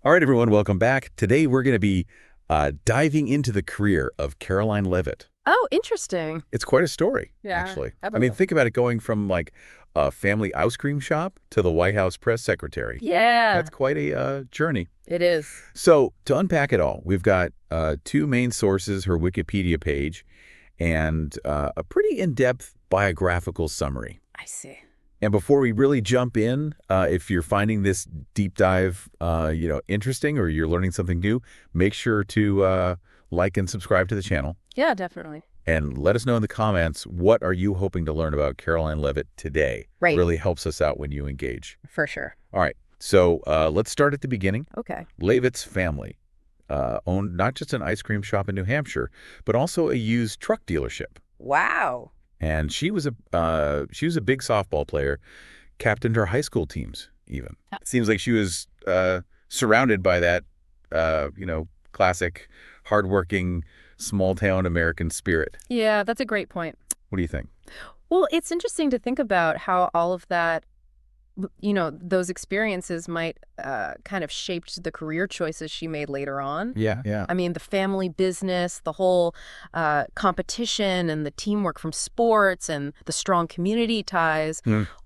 All right, everyone, welcome back. Today, we're going to be diving into the career of Karoline Leavitt. Oh, interesting. It's quite a story, Yeah, actually. I definitely. mean, think about it going from, like, a family ice cream shop to the White House press secretary. Yeah, That's quite a journey. it is. So, to unpack it all, we've got two main sources, her Wikipedia page, and a pretty in-depth biographical summary. I see. And before we really jump in, if you're finding this deep dive, interesting, or you're learning something new, make sure to like and subscribe to the channel. Yeah, definitely. And let us know in the comments, what are you hoping to learn about Karoline Leavitt today? Right. Really helps us out when you engage. For sure. All right. So let's start at the beginning. Okay. Leavitt's family owned not just an ice cream shop in New Hampshire, but also a used truck dealership. Wow. And she was a big softball player, captained her high school teams even. It seems like she was surrounded by that, classic, hardworking, small-town American spirit. Yeah, that's a great point. What do you think? Well, it's interesting to think about how all of that, those experiences might kind of shaped the career choices she made later on. Yeah. I mean, the family business, the whole competition and the teamwork from sports and the strong community ties,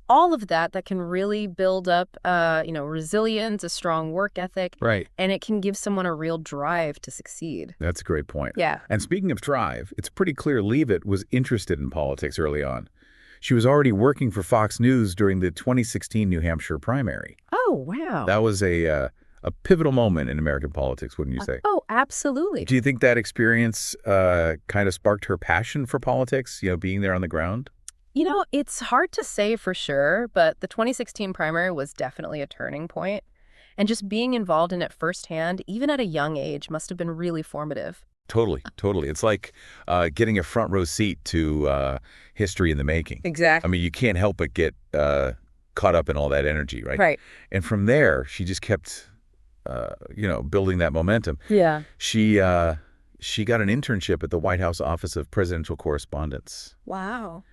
all of that can really build up, resilience, a strong work ethic. Right. And it can give someone a real drive to succeed. That's a great point. Yeah. And speaking of drive, it's pretty clear Leavitt was interested in politics early on. She was already working for Fox News during the 2016 New Hampshire primary. Oh, wow. That was a pivotal moment in American politics, wouldn't you say? Oh, absolutely. Do you think that experience kind of sparked her passion for politics, being there on the ground? It's hard to say for sure, but the 2016 primary was definitely a turning point. And just being involved in it firsthand, even at a young age, must have been really formative. Totally. It's like getting a front row seat to history in the making. Exactly. I mean, you can't help but get caught up in all that energy, right? Right. And from there, she just kept, building that momentum. Yeah. She got an internship at the White House Office of Presidential Correspondence. Wow.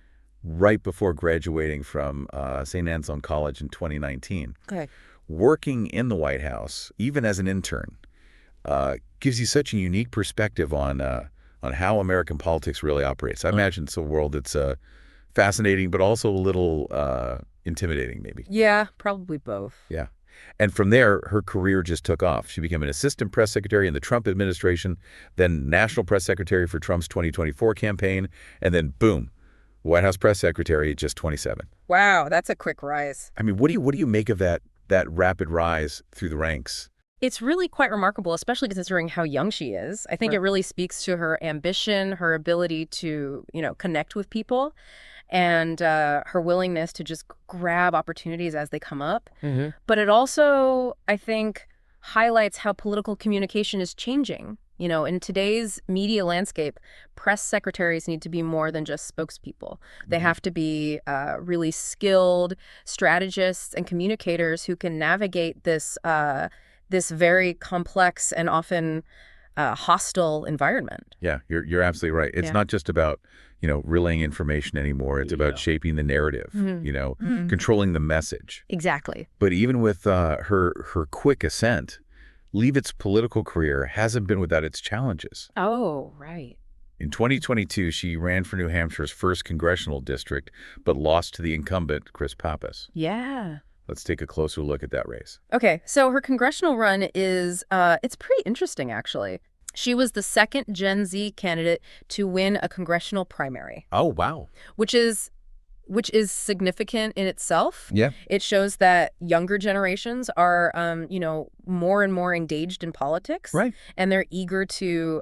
Right before graduating from Saint Anselm College in 2019. Okay. Working in the White House, even as an intern, gives you such a unique perspective on how American politics really operates. I imagine it's a world that's fascinating, but also a little intimidating, maybe. Yeah, probably both. Yeah. And from there, her career just took off. She became an assistant press secretary in the Trump administration, then national press secretary for Trump's 2024 campaign, and then boom, White House press secretary at just 27. Wow, that's a quick rise. I mean, what do you make of that rapid rise through the ranks? It's really quite remarkable, especially considering how young she is. I think it really speaks to her ambition, her ability to, connect with people, and her willingness to just grab opportunities as they come up. Mm-hmm. But it also, I think, highlights how political communication is changing. In today's media landscape, press secretaries need to be more than just spokespeople. They have to be really skilled strategists and communicators who can navigate this very complex and often hostile environment. Yeah, you're absolutely right. It's not just about, relaying information anymore. It's about shaping the narrative, controlling the message. Exactly. But even with her quick ascent, Leavitt's political career hasn't been without its challenges. Oh, right. In 2022, she ran for New Hampshire's first congressional district, but lost to the incumbent, Chris Pappas. Yeah. Let's take a closer look at that race. Okay, so her congressional run is, it's pretty interesting, actually. She was the second Gen Z candidate to win a congressional primary. Oh, wow. Which is significant in itself. Yeah. It shows that younger generations are, more and more engaged in politics. Right. And they're eager to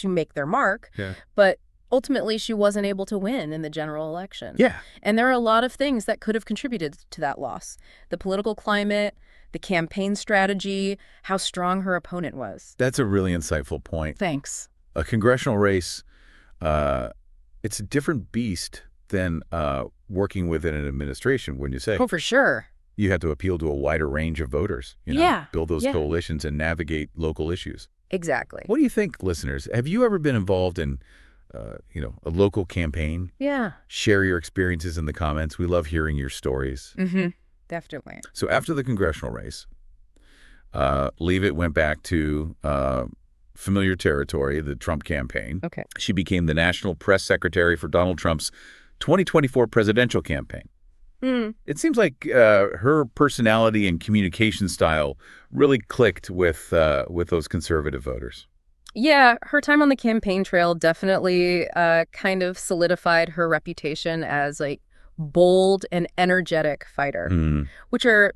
make their mark. Yeah. But ultimately, she wasn't able to win in the general election. Yeah. And there are a lot of things that could have contributed to that loss. The political climate, the campaign strategy, how strong her opponent was. That's a really insightful point. Thanks. A congressional race, it's a different beast than working within an administration, wouldn't you say? Oh, for sure. You have to appeal to a wider range of voters, build those coalitions and navigate local issues. Exactly. What do you think, listeners? Have you ever been involved in, a local campaign? Yeah. Share your experiences in the comments. We love hearing your stories. Mm-hmm. Definitely. So after the congressional race, Leavitt went back to familiar territory, the Trump campaign. Okay. She became the national press secretary for Donald Trump's 2024 presidential campaign. It seems like her personality and communication style really clicked with those conservative voters. Yeah, her time on the campaign trail definitely kind of solidified her reputation as a bold and energetic fighter, which are,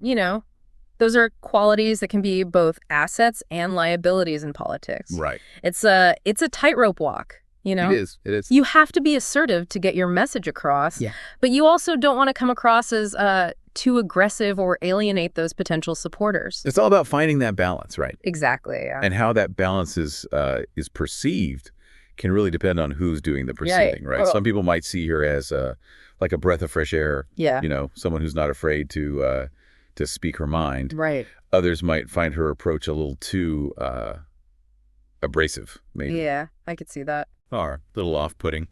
those are qualities that can be both assets and liabilities in politics. Right. It's a tightrope walk. It is. You have to be assertive to get your message across, but you also don't want to come across as too aggressive or alienate those potential supporters. It's all about finding that balance, right? Exactly. Yeah. And how that balance is perceived can really depend on who's doing the perceiving, right? Some people might see her as like a breath of fresh air. Yeah. Someone who's not afraid to speak her mind. Right. Others might find her approach a little too abrasive, maybe. Yeah, I could see that. Or a little off-putting.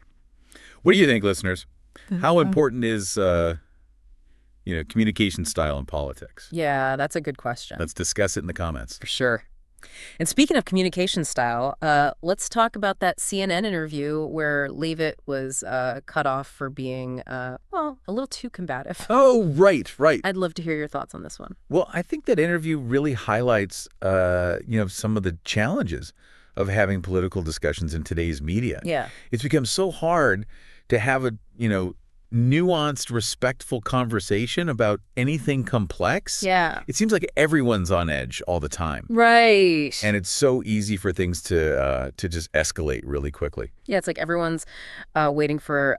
What do you think, listeners? How important is, communication style in politics? Yeah, that's a good question. Let's discuss it in the comments. For sure. And speaking of communication style, let's talk about that CNN interview where Leavitt was cut off for being, a little too combative. Oh, right. I'd love to hear your thoughts on this one. Well, I think that interview really highlights, some of the challenges of having political discussions in today's media. Yeah. It's become so hard to have a, nuanced, respectful conversation about anything complex. Yeah. It seems like everyone's on edge all the time. Right. And it's so easy for things to just escalate really quickly. Yeah, it's like everyone's waiting for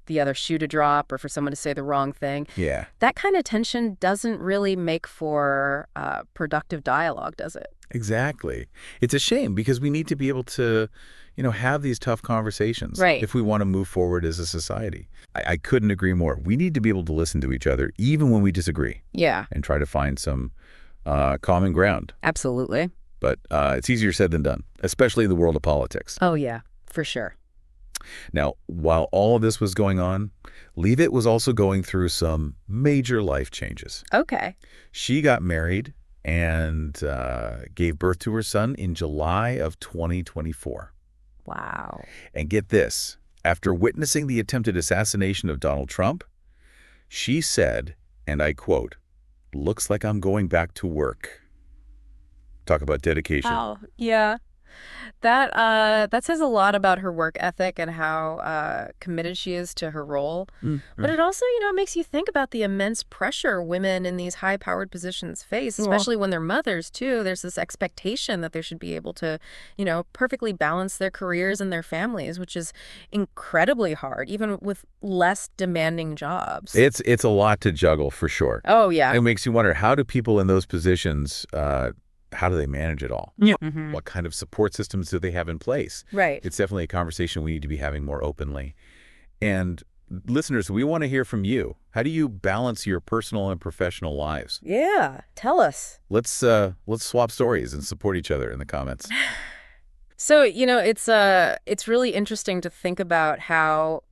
the other shoe to drop or for someone to say the wrong thing. Yeah. That kind of tension doesn't really make for productive dialogue, does it? Exactly. It's a shame because we need to be able to, have these tough conversations if we want to move forward as a society. I couldn't agree more. We need to be able to listen to each other even when we disagree. Yeah. And try to find some common ground. Absolutely. But it's easier said than done, especially in the world of politics. Oh, yeah, for sure. Now, while all of this was going on, Leavitt was also going through some major life changes. Okay. She got married and gave birth to her son in July of 2024. Wow. And get this, after witnessing the attempted assassination of Donald Trump, she said, and I quote, "Looks like I'm going back to work." Talk about dedication. Oh, yeah. That says a lot about her work ethic and how committed she is to her role. But it also, makes you think about the immense pressure women in these high-powered positions face, especially when they're mothers, too. There's this expectation that they should be able to, perfectly balance their careers and their families, which is incredibly hard, even with less demanding jobs. It's a lot to juggle, for sure. Oh, yeah. It makes you wonder, how do people in those positions how do they manage it all? Yeah. What kind of support systems do they have in place? Right. It's definitely a conversation we need to be having more openly. And listeners, we want to hear from you. How do you balance your personal and professional lives? Yeah. Tell us. Let's swap stories and support each other in the comments. So, it's really interesting to think about how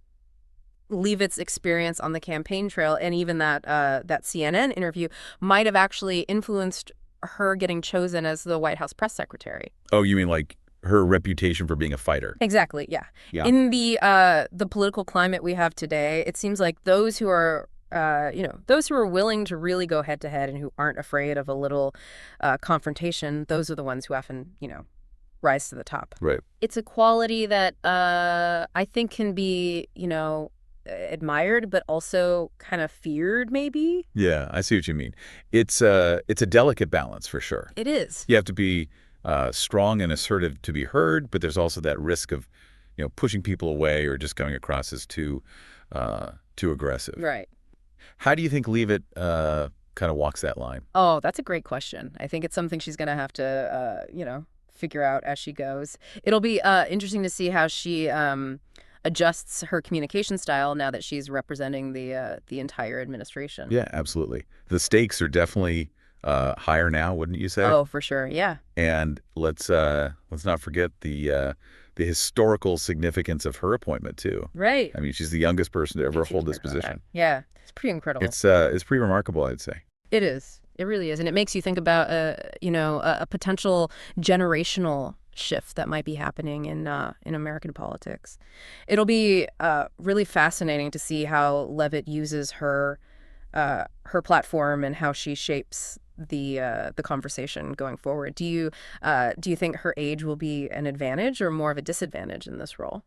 Leavitt's experience on the campaign trail and even that CNN interview might have actually influenced her getting chosen as the White House press secretary. Oh, you mean like her reputation for being a fighter? Exactly, yeah. In the political climate we have today, it seems like those who are willing to really go head to head and who aren't afraid of a little confrontation, those are the ones who often, rise to the top. Right. It's a quality that I think can be, admired, but also kind of feared, maybe. Yeah, I see what you mean. It's a delicate balance for sure. It is. You have to be strong and assertive to be heard, but there's also that risk of, pushing people away or just coming across as too aggressive. Right. How do you think Leavitt kind of walks that line? Oh, that's a great question. I think it's something she's going to have to, figure out as she goes. It'll be interesting to see how she adjusts her communication style now that she's representing the entire administration. Yeah, absolutely. The stakes are definitely higher now, wouldn't you say? Oh, for sure, yeah. And let's not forget the historical significance of her appointment too. Right. I mean, she's the youngest person to ever hold this position. Yeah, it's pretty incredible. It's pretty remarkable, I'd say. It is. It really is. And it makes you think about, a potential generational shift that might be happening in American politics. It'll be really fascinating to see how Leavitt uses her platform and how she shapes the conversation going forward. Do you think her age will be an advantage or more of a disadvantage in this role?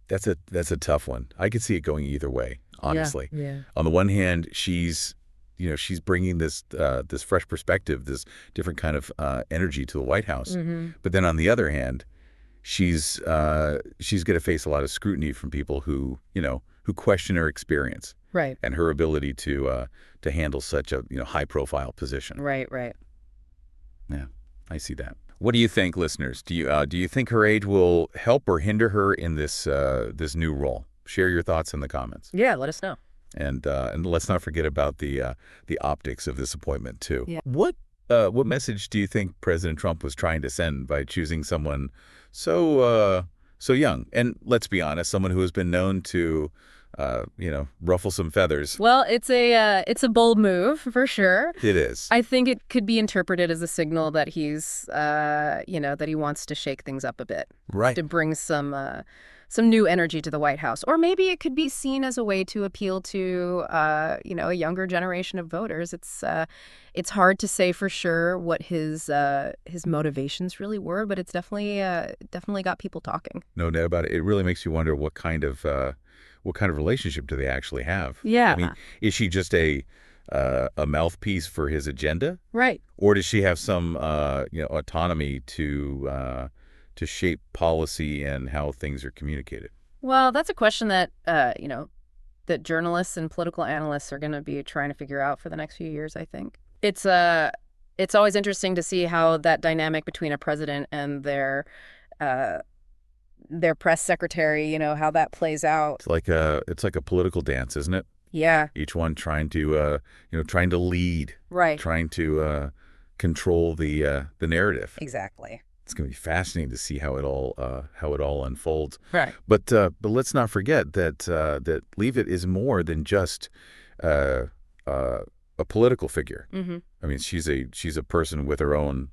That's a tough one. I could see it going either way, honestly. Yeah. On the one hand, she's bringing this fresh perspective, this different kind of energy to the White House. Mm-hmm. But then on the other hand, she's going to face a lot of scrutiny from people who question her experience, Right. and her ability to handle such a high profile position. Right. Yeah, I see that. What do you think, listeners? Do you think her age will help or hinder her in this new role? Share your thoughts in the comments. Yeah, let us know. And let's not forget about the optics of this appointment too. Yeah. What message do you think President Trump was trying to send by choosing someone so young? And let's be honest, someone who has been known to ruffle some feathers. Well, it's a bold move for sure. It is. I think it could be interpreted as a signal that he's that he wants to shake things up a bit, Right. to bring some new energy to the White House. Or maybe it could be seen as a way to appeal to a younger generation of voters. It's hard to say for sure what his motivations really were, but it's definitely got people talking. No doubt about it. It really makes you wonder what kind of relationship do they actually have? Yeah. I mean, is she just a mouthpiece for his agenda? Right. Or does she have some autonomy to shape policy and how things are communicated? Well, that's a question that that journalists and political analysts are going to be trying to figure out for the next few years, I think. It's always interesting to see how that dynamic between a president and their press secretary, how that plays out. It's like a political dance, isn't it? Yeah. Each one trying to lead, Right. trying to control the narrative. Exactly. It's going to be fascinating to see how it all unfolds. Right. But let's not forget that Leavitt is more than just a political figure. Mm-hmm. I mean, she's a person with her own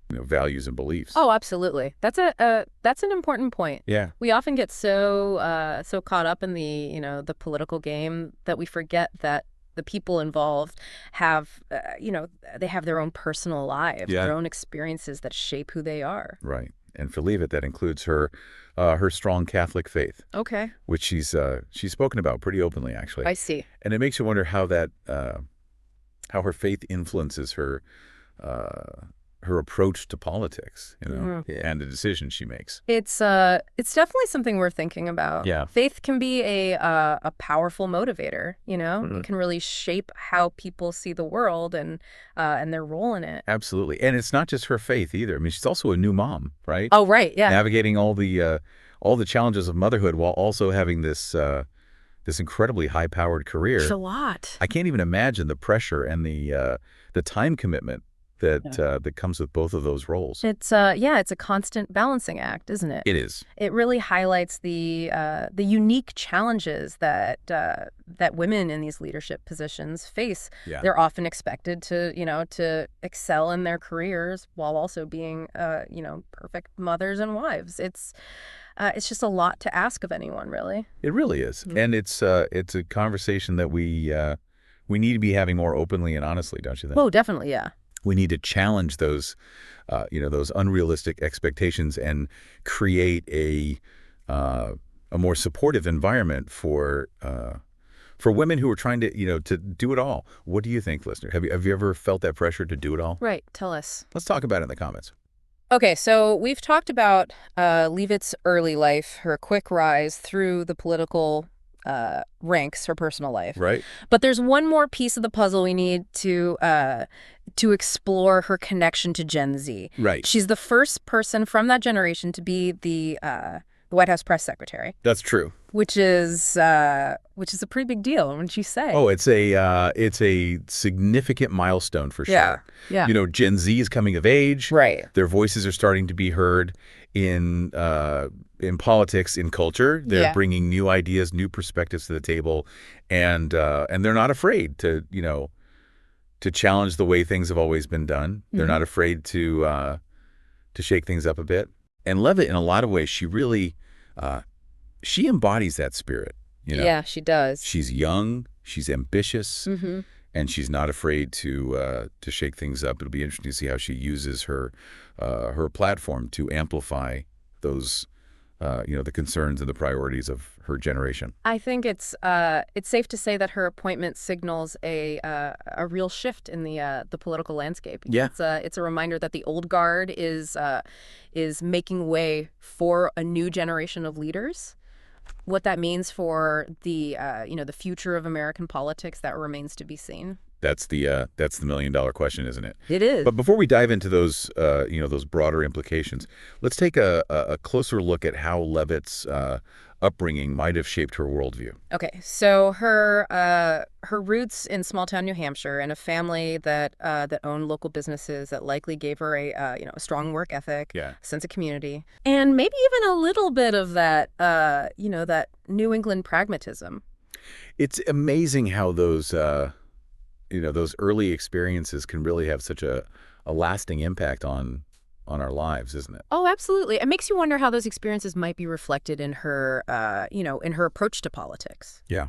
values and beliefs. Oh, absolutely. That's an important point. Yeah. We often get so caught up in the political game that we forget that the people involved have they have their own personal lives, Yeah. their own experiences that shape who they are. Right. And for Leavitt, that includes her strong Catholic faith, Okay. which she's spoken about pretty openly, actually. I see. And it makes you wonder how her faith influences her approach to politics, Mhm. and the decisions she makes. It's definitely something we're thinking about. Yeah. Faith can be a powerful motivator, Mhm. It can really shape how people see the world and their role in it. Absolutely. And it's not just her faith either. I mean, she's also a new mom, right? Oh, right. Yeah. Navigating all the challenges of motherhood while also having this incredibly high-powered career. It's a lot. I can't even imagine the pressure and the time commitment that comes with both of those roles. It's a constant balancing act, isn't it? It is. It really highlights the unique challenges that women in these leadership positions face. Yeah. They're often expected to excel in their careers while also being perfect mothers and wives. It's just a lot to ask of anyone, really. It really is. Mhm. And it's a conversation that we need to be having more openly and honestly, don't you think? Oh, definitely, yeah. We need to challenge those unrealistic expectations and create a more supportive environment for women who are trying to do it all. What do you think, listener? Have you ever felt that pressure to do it all? Right. Tell us. Let's talk about it in the comments. Okay, so we've talked about Leavitt's early life, her quick rise through the political ranks, her personal life. Right. But there's one more piece of the puzzle we need to explore: her connection to Gen Z. Right. She's the first person from that generation to be the White House press secretary, That's true. which is a pretty big deal, wouldn't you say? Oh, it's a significant milestone for sure. Yeah. Gen Z is coming of age. Right. Their voices are starting to be heard in politics, in culture. They're Yeah. bringing new ideas, new perspectives to the table, and they're not afraid to to challenge the way things have always been done. They're not afraid to shake things up a bit. And Leavitt, in a lot of ways, she really she embodies that spirit. Yeah, she does. She's young, she's ambitious, and she's not afraid to shake things up. It'll be interesting to see how she uses her platform to amplify those the concerns and the priorities of her generation. I think it's safe to say that her appointment signals a real shift in the political landscape. Yeah. It's a reminder that the old guard is making way for a new generation of leaders. What that means for the future of American politics, that remains to be seen. That's the million-dollar question, isn't it? It is. But before we dive into those those broader implications, let's take a closer look at how Leavitt's upbringing might have shaped her worldview. Okay, so her roots in small-town New Hampshire and a family that owned local businesses that likely gave her a strong work ethic, sense of community, and maybe even a little bit of that that New England pragmatism. It's amazing how those those early experiences can really have such a lasting impact on our lives, isn't it? Oh, absolutely. It makes you wonder how those experiences might be reflected in her, in her approach to politics. Yeah.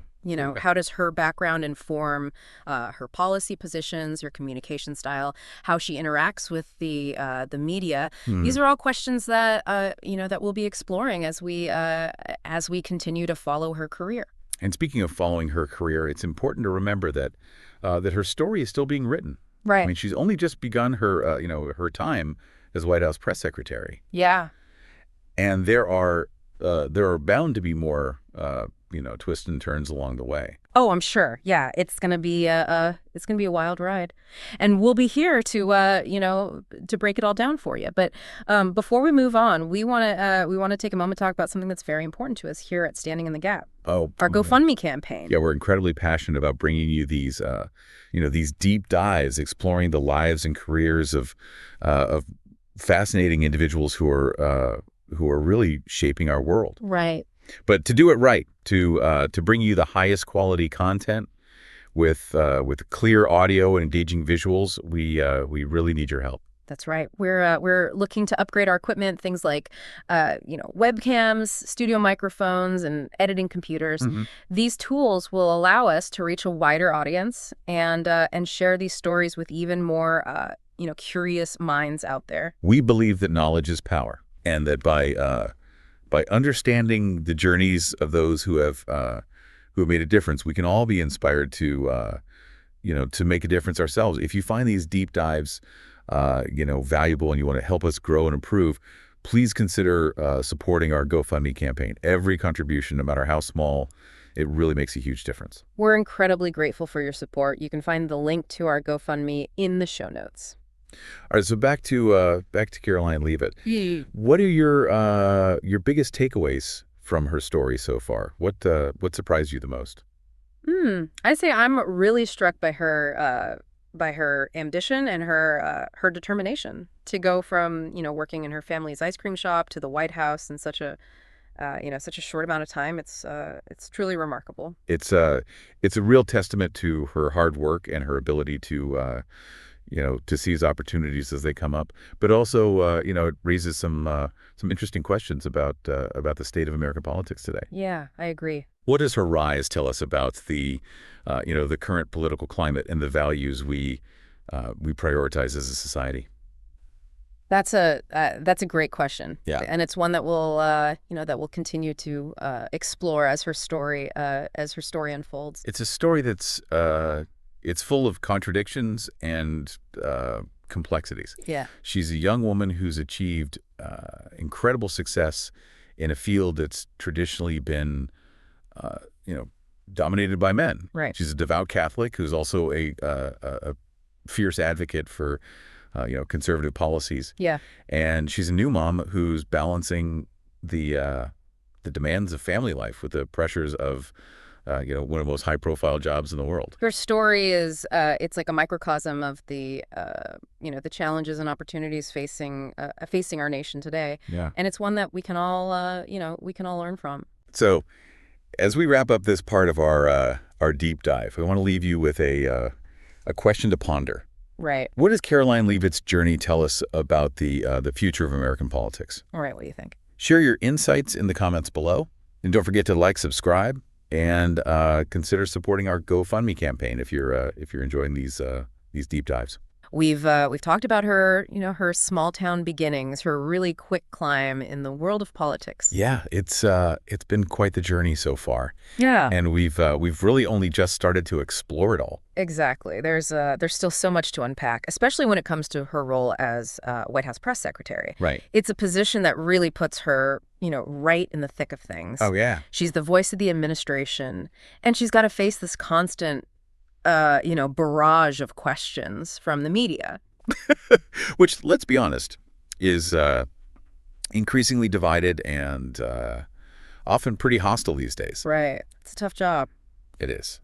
How does her background inform her policy positions, her communication style, how she interacts with the media? These are all questions that that we'll be exploring as we continue to follow her career. And speaking of following her career, it's important to remember that her story is still being written. Right. I mean, she's only just begun her her time as White House press secretary. Yeah. And there are bound to be more twists and turns along the way. Oh, I'm sure. Yeah, it's gonna be a wild ride, and we'll be here to break it all down for you. But before we move on, we want to take a moment to talk about something that's very important to us here at Standing in the Gap. Oh, our GoFundMe campaign. Yeah, we're incredibly passionate about bringing you these these deep dives, exploring the lives and careers of fascinating individuals who are really shaping our world. Right. But to do it right, to bring you the highest quality content with clear audio and engaging visuals, we really need your help. That's right. We're looking to upgrade our equipment, things like webcams, studio microphones, and editing computers. These tools will allow us to reach a wider audience and share these stories with even more curious minds out there. We believe that knowledge is power, and that by understanding the journeys of those who have made a difference, we can all be inspired to make a difference ourselves. If you find these deep dives valuable and you want to help us grow and improve, please consider supporting our GoFundMe campaign. Every contribution, no matter how small, it really makes a huge difference. We're incredibly grateful for your support. You can find the link to our GoFundMe in the show notes. All right, so back to Karoline Leavitt. What are your biggest takeaways from her story so far? What surprised you the most? I'd say I'm really struck by her ambition and her determination to go from working in her family's ice cream shop to the White House in such a short amount of time. It's truly remarkable. It's a real testament to her hard work and her ability to seize opportunities as they come up, but also, it raises some interesting questions about the state of American politics today. Yeah, I agree. What does her rise tell us about the current political climate and the values we prioritize as a society? That's a great question. Yeah, and it's one that we'll continue to explore as her story unfolds. It's a story that's it's full of contradictions and complexities. Yeah. She's a young woman who's achieved incredible success in a field that's traditionally been, dominated by men. Right. She's a devout Catholic who's also a fierce advocate for, conservative policies. Yeah. And she's a new mom who's balancing the demands of family life with the pressures of one of the most high-profile jobs in the world. Her story is it's like a microcosm of the challenges and opportunities facing our nation today. Yeah. And it's one that we can all learn from. So, as we wrap up this part of our deep dive, we want to leave you with a a question to ponder. Right. What does Karoline Leavitt's journey tell us about the future of American politics? All right, what do you think? Share your insights in the comments below. And don't forget to like, subscribe, and consider supporting our GoFundMe campaign if you're enjoying these deep dives. We've talked about her, her small town beginnings, her really quick climb in the world of politics. Yeah, it's been quite the journey so far. Yeah. And we've really only just started to explore it all. Exactly. There's still so much to unpack, especially when it comes to her role as White House press secretary. Right. It's a position that really puts her, right in the thick of things. Oh, yeah. She's the voice of the administration, and she's got to face this constant barrage of questions from the media. Which, let's be honest, is increasingly divided and often pretty hostile these days. Right. It's a tough job. It is.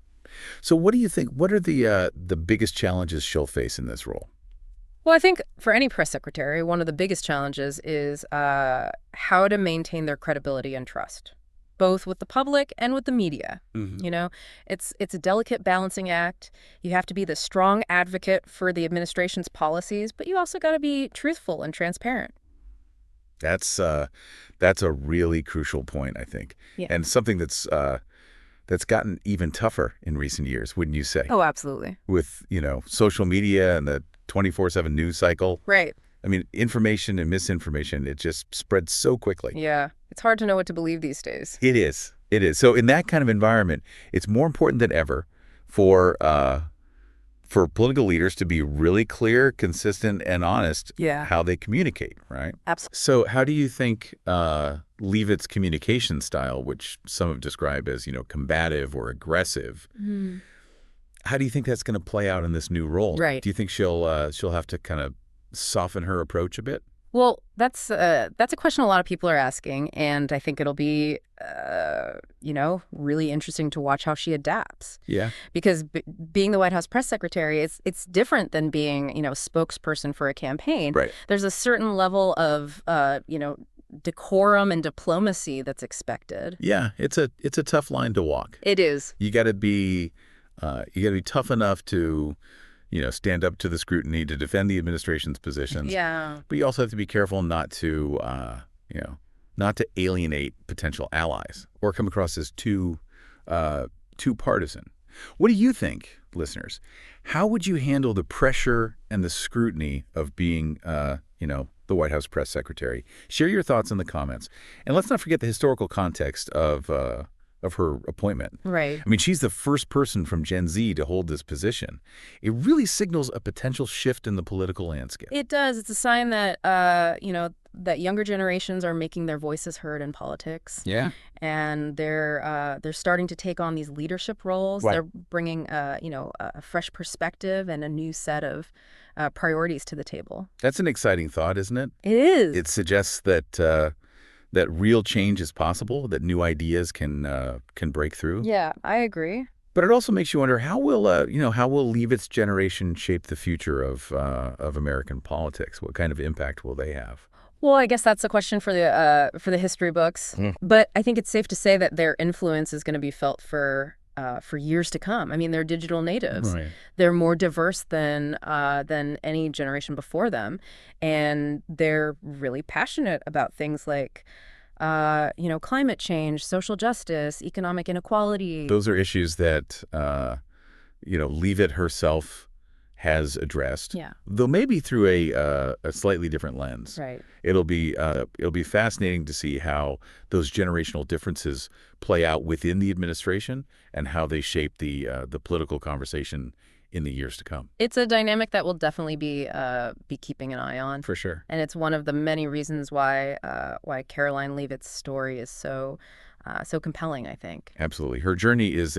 So what do you think? What are the biggest challenges she'll face in this role? Well, I think for any press secretary, one of the biggest challenges is how to maintain their credibility and trust, both with the public and with the media. Mm-hmm. It's a delicate balancing act. You have to be the strong advocate for the administration's policies, but you also got to be truthful and transparent. That's a really crucial point, I think, Yeah. and something that's gotten even tougher in recent years, wouldn't you say? Oh, absolutely. With social media and the 24/7 news cycle. Right. I mean, information and misinformation, it just spreads so quickly. Yeah. It's hard to know what to believe these days. It is. It is. So in that kind of environment, it's more important than ever for political leaders to be really clear, consistent, and honest how they communicate, right? Absolutely. So how do you think Leavitt's communication style, which some have described as, combative or aggressive, how do you think that's going to play out in this new role? Right. Do you think she'll have to kind of soften her approach a bit? Well, that's a question a lot of people are asking, and I think it'll be, really interesting to watch how she adapts. Yeah. Because being the White House press secretary, it's different than being, spokesperson for a campaign. Right. There's a certain level of, decorum and diplomacy that's expected. Yeah, it's a tough line to walk. It is. You got to be tough enough to stand up to the scrutiny, to defend the administration's positions. Yeah. But you also have to be careful not to alienate potential allies or come across as too partisan. What do you think, listeners? How would you handle the pressure and the scrutiny of being, the White House press secretary? Share your thoughts in the comments. And let's not forget the historical context of her appointment. Right. I mean, she's the first person from Gen Z to hold this position. It really signals a potential shift in the political landscape. It does. It's a sign that, that younger generations are making their voices heard in politics. Yeah. And they're starting to take on these leadership roles. Right. They're bringing, a fresh perspective and a new set of priorities to the table. That's an exciting thought, isn't it? It is. It suggests that real change is possible, that new ideas can break through. Yeah, I agree. But it also makes you wonder, how will Leavitt's generation shape the future of American politics? What kind of impact will they have? Well, I guess that's a question for the history books. But I think it's safe to say that their influence is going to be felt for years to come. I mean, they're digital natives. Right. They're more diverse than any generation before them, and they're really passionate about things like climate change, social justice, economic inequality. Those are issues that Leavitt herself has addressed. Yeah. Though maybe through a slightly different lens. Right. It'll be fascinating to see how those generational differences play out within the administration and how they shape the political conversation in the years to come. It's a dynamic that we'll definitely be keeping an eye on. For sure. And it's one of the many reasons why Karoline Leavitt's story is so compelling, I think. Absolutely. Her journey is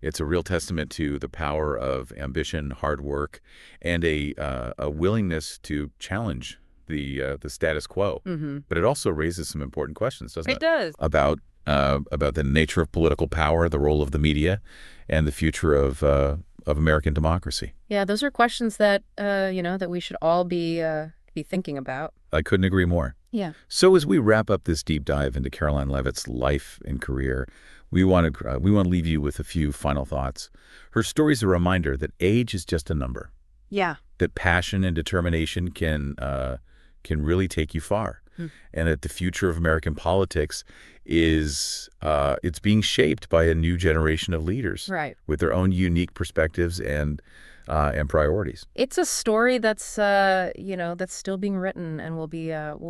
it's a real testament to the power of ambition, hard work, and a willingness to challenge the status quo. Mm-hmm. But it also raises some important questions, doesn't it? It does. About the nature of political power, the role of the media, and the future of American democracy. Yeah, those are questions that that we should all be thinking about. I couldn't agree more. Yeah. So as we wrap up this deep dive into Karoline Leavitt's life and career, we want to leave you with a few final thoughts. Her story is a reminder that age is just a number, Yeah. that passion and determination can really take you far, and that the future of American politics is it's being shaped by a new generation of leaders Right. with their own unique perspectives and priorities. It's a story that's that's still being written, and we'll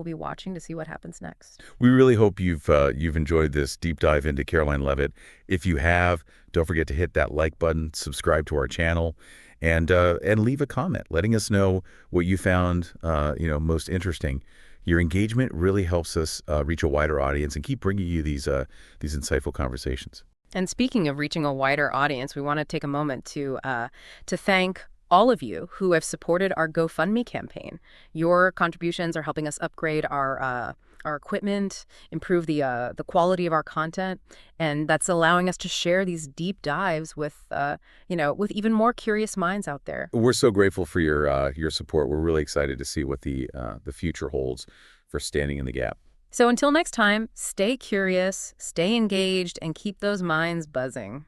be watching to see what happens next. We really hope you've enjoyed this deep dive into Karoline Leavitt. If you have, don't forget to hit that like button, subscribe to our channel, and leave a comment letting us know what you found most interesting. Your engagement really helps us reach a wider audience and keep bringing you these insightful conversations. And speaking of reaching a wider audience, we want to take a moment to thank all of you who have supported our GoFundMe campaign. Your contributions are helping us upgrade our equipment, improve the quality of our content, and that's allowing us to share these deep dives with with even more curious minds out there. We're so grateful for your support. We're really excited to see what the future holds for Standing in the Gap. So until next time, stay curious, stay engaged, and keep those minds buzzing.